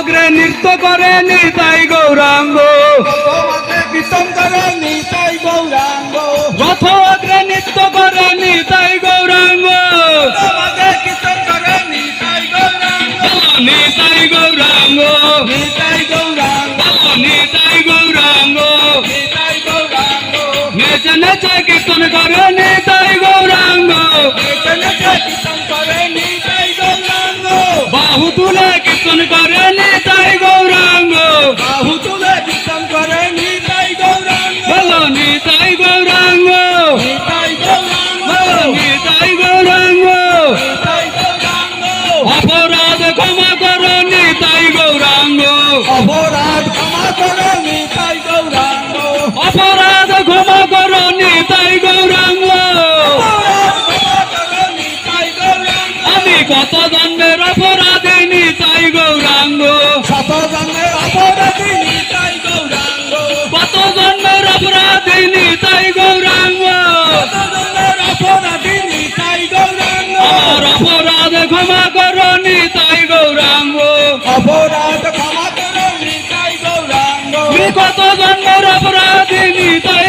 অগ্রে নৃত্য করে নিতাই গৌরাঙ্গ, কীর্তন করে নিতাই গৌরাঙ্গ, রথ অগ্রে নৃত্য করে নিতাই গৌরাঙ্গ, কীর্তন করে নিতাই গৌরাঙ্গ, নিতাই গৌরাঙ্গ, নিতাই গৌরাঙ্গ, নিতাই গৌরাঙ্গ, নিতাই গৌরাঙ্গ, নেচে নেচে কীর্তন করে নিতাই গৌরাঙ্গ, কীর্তন করে নিতাই গৌরাঙ্গ, বাহু তুলে কীর্তন করে নিতাই গৌরাঙ্গ, বাহু তুলে কীর্তন করে নিতাই গৌরাঙ্গ, বলো নিতাই গৌরাঙ্গ, নিতাই গৌরাঙ্গ, নিতাই গৌরাঙ্গ, নিতাই গৌরাঙ্গ, অপরাধ ক্ষমা করো নিতাই গৌরাঙ্গ, অপরাধ ক্ষমা করো নিতাই গৌরাঙ্গ, অপরাধ ক্ষমা করো নিতাই গৌরাঙ্গ, নিতাই গৌরাঙ্গ, আমি কত জন্মের অপরাধী নিতাই গৌরাঙ্গ, শত জন্মের অপরাধী নিতাই গৌরাঙ্গ, কত জন্মের অপরাধী নিতাই গৌরাঙ্গ, শত জন্মের অপরাধী নিতাই গৌরাঙ্গ, আমার অপরাধ ক্ষমা করো নিতাই গৌরাঙ্গ, অপরাধ ক্ষমা করো নিতাই গৌরাঙ্গ, কত জন্মের অপরাধী নিতাই